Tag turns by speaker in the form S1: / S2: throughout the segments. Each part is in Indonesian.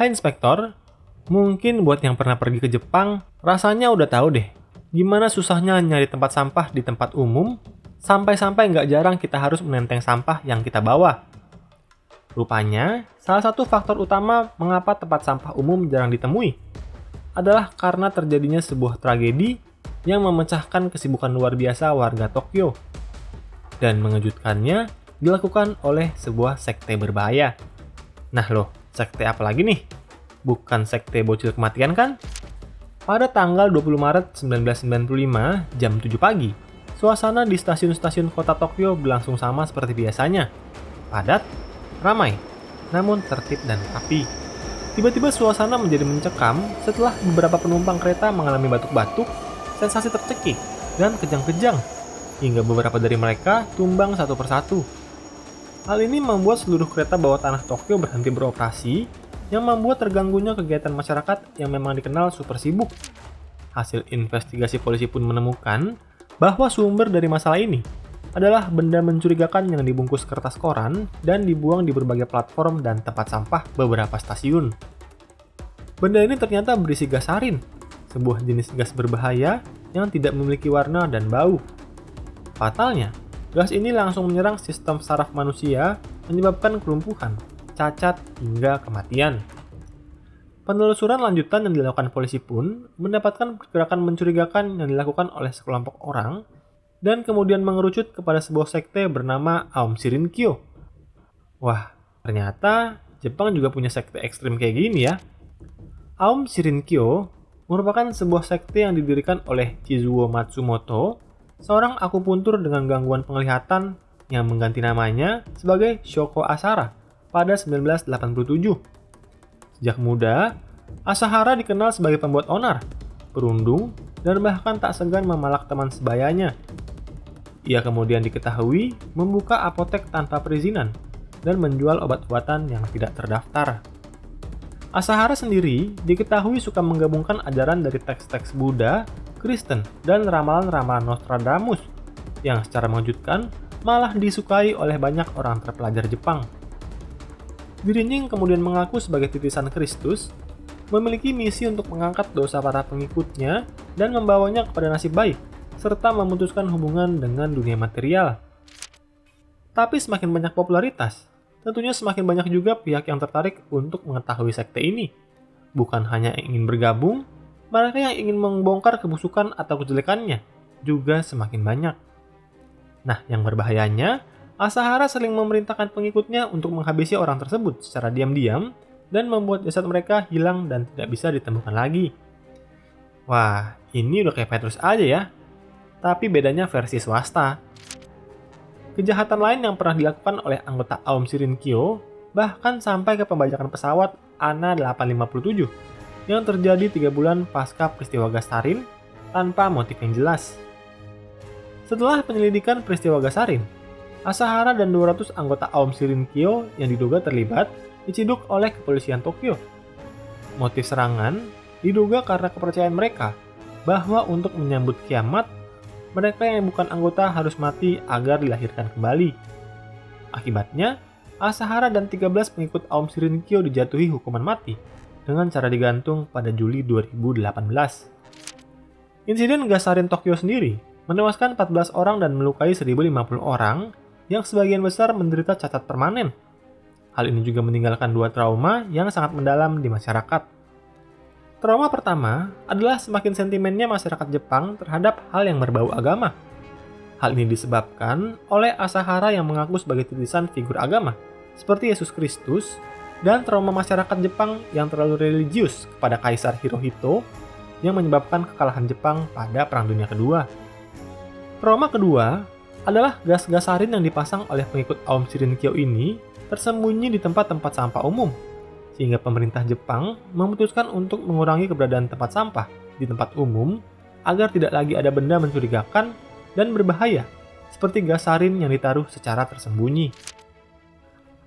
S1: Hai Inspektor, mungkin buat yang pernah pergi ke Jepang, rasanya udah tahu deh gimana susahnya nyari tempat sampah di tempat umum, sampai-sampai nggak jarang kita harus menenteng sampah yang kita bawa. Rupanya, salah satu faktor utama mengapa tempat sampah umum jarang ditemui adalah karena terjadinya sebuah tragedi yang memecahkan kesibukan luar biasa warga Tokyo. Dan mengejutkannya, dilakukan oleh sebuah sekte berbahaya. Nah loh, sekte apa lagi nih? Bukan sekte bocil kematian kan? Pada tanggal 20 Maret 1995, jam 7 pagi, suasana di stasiun-stasiun kota Tokyo berlangsung sama seperti biasanya. Padat, ramai, namun tertib dan rapi. Tiba-tiba suasana menjadi mencekam setelah beberapa penumpang kereta mengalami batuk-batuk, sensasi tercekik, dan kejang-kejang, hingga beberapa dari mereka tumbang satu persatu. Hal ini membuat seluruh kereta bawah tanah Tokyo berhenti beroperasi, yang membuat terganggunya kegiatan masyarakat yang memang dikenal super sibuk. Hasil investigasi polisi pun menemukan bahwa sumber dari masalah ini adalah benda mencurigakan yang dibungkus kertas koran dan dibuang di berbagai platform dan tempat sampah beberapa stasiun. Benda ini ternyata berisi gas sarin, sebuah jenis gas berbahaya yang tidak memiliki warna dan bau. Fatalnya, gas ini langsung menyerang sistem saraf manusia, menyebabkan kelumpuhan, cacat, hingga kematian. Penelusuran lanjutan yang dilakukan polisi pun mendapatkan pergerakan mencurigakan yang dilakukan oleh sekelompok orang dan kemudian mengerucut kepada sebuah sekte bernama Aum Shirinkyo. Wah, ternyata Jepang juga punya sekte ekstrim kayak gini ya. Aum Shirinkyo merupakan sebuah sekte yang didirikan oleh Chizuo Matsumoto, seorang akupuntur dengan gangguan penglihatan yang mengganti namanya sebagai Shoko Asahara pada 1987. Sejak muda, Asahara dikenal sebagai pembuat onar, perundung, dan bahkan tak segan memalak teman sebayanya. Ia kemudian diketahui membuka apotek tanpa perizinan dan menjual obat-obatan yang tidak terdaftar. Asahara sendiri diketahui suka menggabungkan ajaran dari teks-teks Buddha, Kristen, dan ramalan-ramalan Nostradamus yang secara mengejutkan malah disukai oleh banyak orang terpelajar Jepang. Dirinya yang kemudian mengaku sebagai titisan Kristus, memiliki misi untuk mengangkat dosa para pengikutnya dan membawanya kepada nasib baik, serta memutuskan hubungan dengan dunia material. Tapi semakin banyak popularitas, tentunya semakin banyak juga pihak yang tertarik untuk mengetahui sekte ini. Bukan hanya ingin bergabung, mereka yang ingin membongkar kebusukan atau kejelekannya juga semakin banyak. Nah, yang berbahayanya, Asahara sering memerintahkan pengikutnya untuk menghabisi orang tersebut secara diam-diam dan membuat jasad mereka hilang dan tidak bisa ditemukan lagi. Wah, ini udah kayak Petrus aja ya. Tapi bedanya versi swasta. Kejahatan lain yang pernah dilakukan oleh anggota Aum Shirinkyo bahkan sampai ke pembajakan pesawat ANA 857 yang terjadi 3 bulan pasca peristiwa gas sarin tanpa motif yang jelas. Setelah penyelidikan peristiwa gas sarin, Asahara dan 200 anggota Aum Shirinkyo yang diduga terlibat diciduk oleh kepolisian Tokyo. Motif serangan diduga karena kepercayaan mereka bahwa untuk menyambut kiamat, mereka yang bukan anggota harus mati agar dilahirkan kembali. Akibatnya, Asahara dan 13 pengikut Aum Shirinkyo dijatuhi hukuman mati dengan cara digantung pada Juli 2018. Insiden gas sarin Tokyo sendiri menewaskan 14 orang dan melukai 1.050 orang yang sebagian besar menderita cacat permanen. Hal ini juga meninggalkan 2 trauma yang sangat mendalam di masyarakat. Trauma pertama adalah semakin sentimennya masyarakat Jepang terhadap hal yang berbau agama. Hal ini disebabkan oleh Asahara yang mengaku sebagai titisan figur agama, seperti Yesus Kristus, dan trauma masyarakat Jepang yang terlalu religius kepada Kaisar Hirohito yang menyebabkan kekalahan Jepang pada Perang Dunia Kedua. Trauma kedua adalah gas-gas sarin yang dipasang oleh pengikut Aum Shirinkyo ini tersembunyi di tempat-tempat sampah umum, sehingga pemerintah Jepang memutuskan untuk mengurangi keberadaan tempat sampah di tempat umum agar tidak lagi ada benda mencurigakan dan berbahaya seperti gas sarin yang ditaruh secara tersembunyi.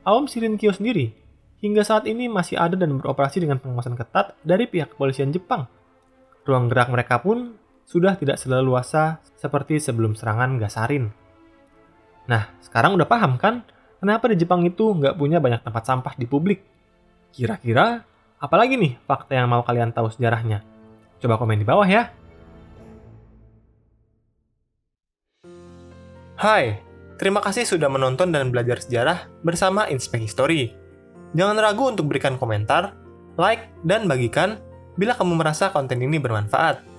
S1: Aum Shirinkyo sendiri hingga saat ini masih ada dan beroperasi dengan pengawasan ketat dari pihak kepolisian Jepang. Ruang gerak mereka pun sudah tidak seleluasa seperti sebelum serangan gas sarin. Nah, sekarang udah paham kan kenapa di Jepang itu nggak punya banyak tempat sampah di publik? Kira-kira Apalagi nih fakta yang mau kalian tahu sejarahnya? Coba komen di bawah ya. Hai, terima kasih sudah menonton dan belajar sejarah bersama Inspek History. Jangan ragu untuk berikan komentar, like, dan bagikan bila kamu merasa konten ini bermanfaat.